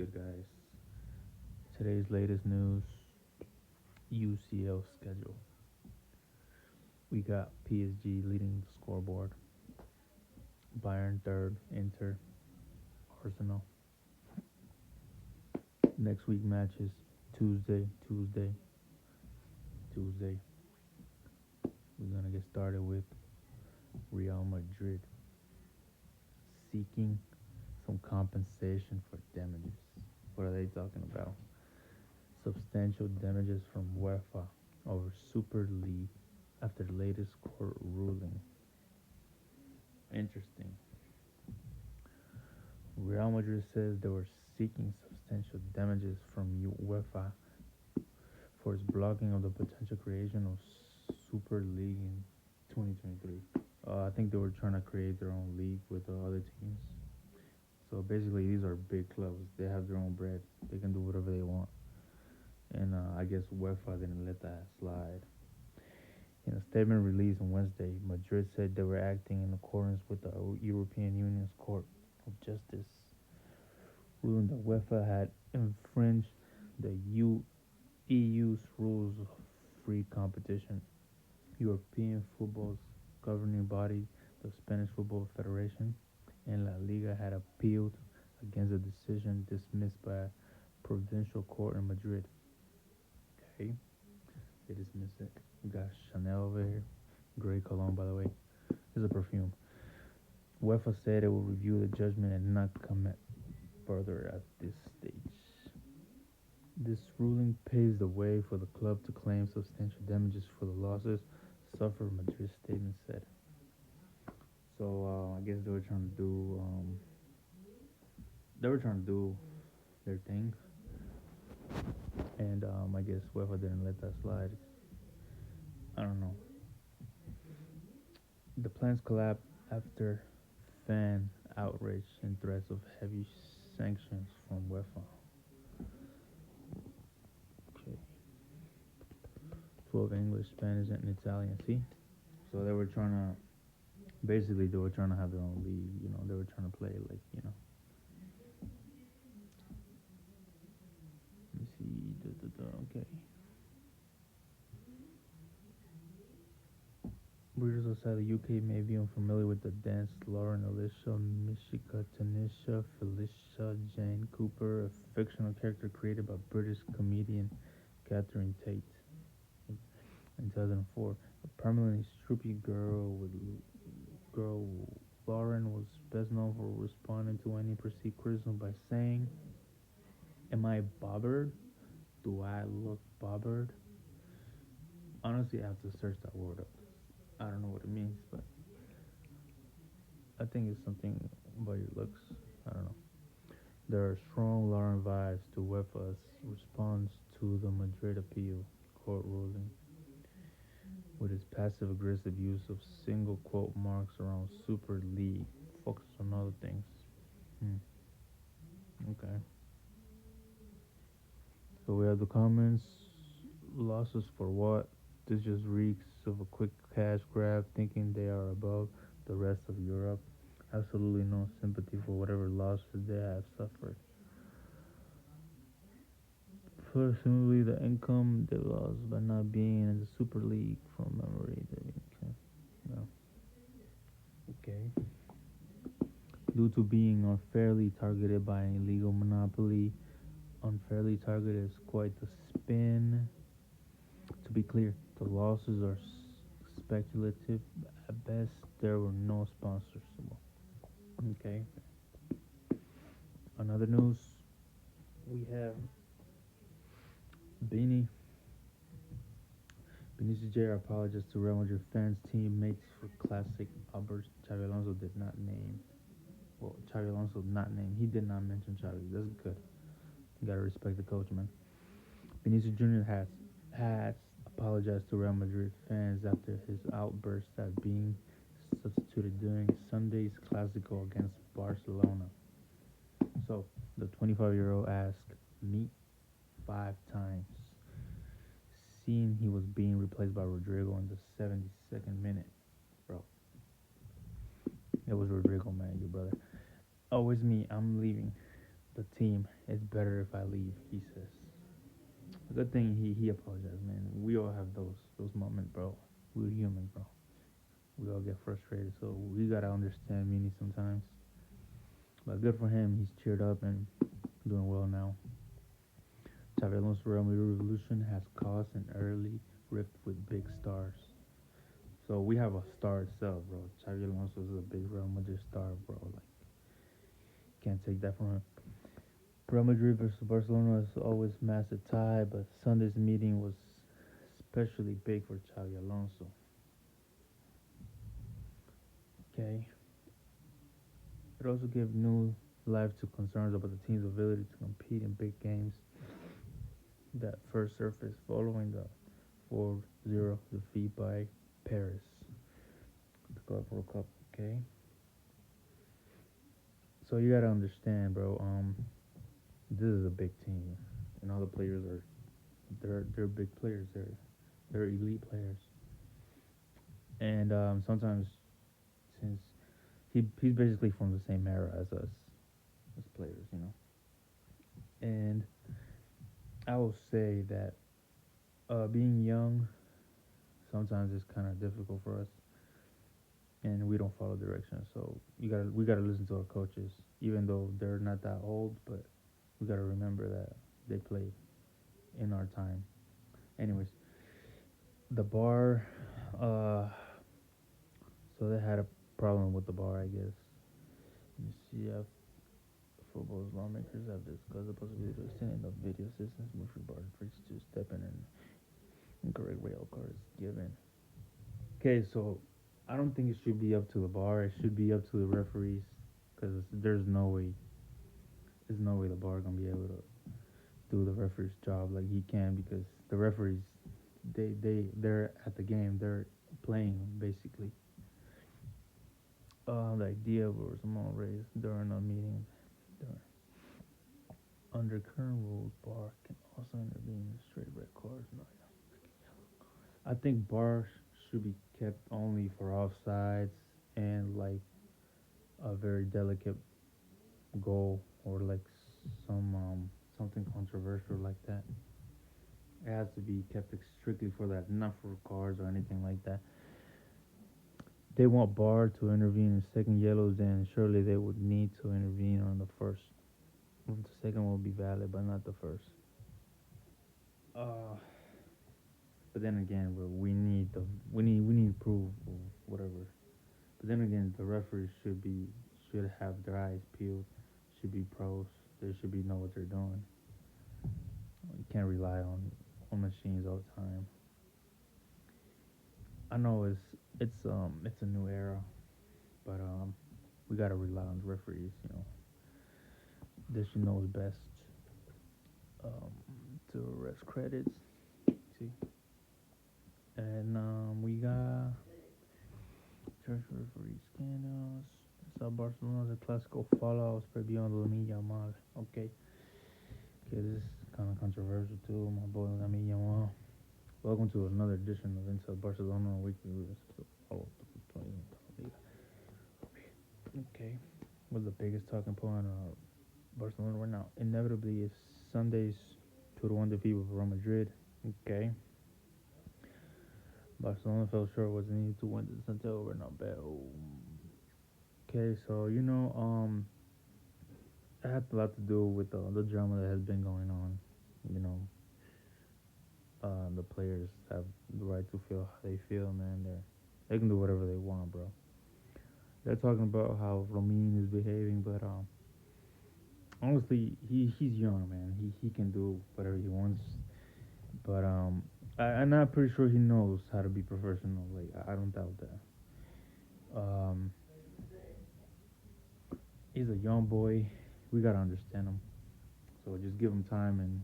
good, guys? Today's latest news: UCL schedule. We got PSG leading the scoreboard, Bayern third, Inter, Arsenal. Next week matches Tuesday. We're gonna get started with Real Madrid seeking some compensation for damages. What are they talking about? Substantial damages from UEFA over Super League after the latest court ruling. Interesting. Real Madrid says they were seeking substantial damages from UEFA for its blocking of the potential creation of Super League in 2023. I think they were trying to create their own league with the other teams. So basically, these are big clubs. They have their own bread. They can do whatever they want. And I guess UEFA didn't let that slide. In a statement released on Wednesday, Madrid said they were acting in accordance with the European Union's Court of Justice, ruling that UEFA had infringed the EU's rules of free competition. European football's governing body, the Spanish Football Federation, and La Liga had appealed against the decision dismissed by a provincial court in Madrid. Okay, they dismissed it. We got Chanel over here. Grey cologne, by the way. It's a perfume. UEFA said it will review the judgment and not comment further at this stage. This ruling paves the way for the club to claim substantial damages for the losses suffered, Madrid's statement said. So I guess they were trying to do their thing, and I guess UEFA didn't let that slide. I don't know. The plans collapsed after fan outrage and threats of heavy sanctions from UEFA. Okay, 12 English, Spanish, and Italian. See, so they were trying to have their own league. They were trying to play like. Let me see. Okay. Readers outside the UK may be unfamiliar with the dance Lauren, Alicia, Mishika, Tanisha, Felicia, Jane Cooper, a fictional character created by British comedian Catherine Tate in 2004. A permanently stroopy girl, Lauren was best known for responding to any perceived criticism by saying, "Am I bothered? Do I look bothered?" Honestly, I have to search that word up. I don't know what it means, but I think it's something about your looks. I don't know. There are strong Lauren vibes to UEFA's response to the Madrid appeal court ruling, with its passive aggressive use of single quote marks around Super League, focus on other things. Hmm. Okay. So we have the comments. Losses for what? This just reeks of a quick cash grab, thinking they are above the rest of Europe. Absolutely no sympathy for whatever losses they have suffered. Personally, the income they lost by not being in the Super League from memory. Okay. No. Okay. Due to being unfairly targeted by an illegal monopoly, unfairly targeted is quite the spin. To be clear, the losses are speculative. At best, there were no sponsors. Okay. Another news, we have Beanie. Vinicius Jr. apologized to Real Madrid fans, teammates for classic Albert. Xabi Alonso did not name. Well, Xabi Alonso not name. He did not mention Xavi. That's good. You gotta respect the coach, man. Vinicius Jr. has apologized to Real Madrid fans after his outburst at being substituted during Sunday's Clasico against Barcelona. So the 25-year-old asked me 5 times, seeing he was being replaced by Rodrigo in the 72nd minute. Bro, it was Rodrigo, man, your brother. Oh, it's me. I'm leaving. the team. It's better if I leave, he says. Good thing he apologized, man. We all have those moments, bro. We're human, bro. We all get frustrated, so we gotta understand Mini sometimes. But good for him. He's cheered up and doing well now. Xavi Alonso's Real Madrid revolution has caused an early rift with big stars. So we have a star itself, bro. Xavi Alonso is a big Real Madrid star, bro. Like, can't take that from him. Real Madrid versus Barcelona is always massive tie, but Sunday's meeting was especially big for Xavi Alonso. Okay, it also gave new life to concerns about the team's ability to compete in big games that first surfaced following the 4-0 defeat by Paris, the Club World Cup. Okay, so you gotta understand, bro. This is a big team, and all the players are they're big players. They're elite players, and sometimes since he's basically from the same era as us as players, you know. And I will say that being young sometimes is kind of difficult for us, and we don't follow directions. So we gotta listen to our coaches, even though they're not that old, but we gotta remember that they played in our time. Anyways, the bar, uh, so they had a problem with the bar, I guess. Let me see. Football's lawmakers have discussed the possibility of extending the video systems moving bar tricks to step in and incorrect rail cards given. Okay, so I don't think it should be up to the bar. It should be up to the referees, because there's no way the bar gonna be able to do the referee's job like he can, because the referees they're at the game, they're playing basically. The idea was more raised during a meeting. During, under current rules, bar can also intervene in straight red cards. No, I think bar should be kept only for offsides and like a very delicate goal, or like some something controversial like that. It has to be kept strictly for that, not for cards or anything like that. They want bar to intervene in second yellows, then surely they would need to intervene on the first. The second will be valid, but not the first. Uh, but then again, bro, we need proof of whatever. But then again, the referees should have their eyes peeled. Should be pros. They should be know what they're doing. You can't rely on machines all the time. I know it's a new era, but we gotta rely on the referees. You know, they should know best um, to arrest credits. See, and we got church referee scandals. Saw Barcelona's Clasico fallout spread beyond Lamine Yamal. Okay, okay, this is kind of controversial too. My boy Lamine Yamal. Welcome to another edition of Inside Barcelona Weekly Review. Oh, okay. What's the biggest talking point of Barcelona right now? Inevitably, is Sunday's 2-1 defeat with Real Madrid. Okay. Barcelona fell short, was needed to win the Santiago Bernabeu. Okay, so it had a lot to do with the drama that has been going on. You know, the players have the right to feel how they feel, man. They can do whatever they want, bro. They're talking about how Romin is behaving, but honestly, he's young, man. He can do whatever he wants. But I'm not pretty sure he knows how to be professional. Like I don't doubt that. Um, he's a young boy. We gotta understand him. So just give him time, and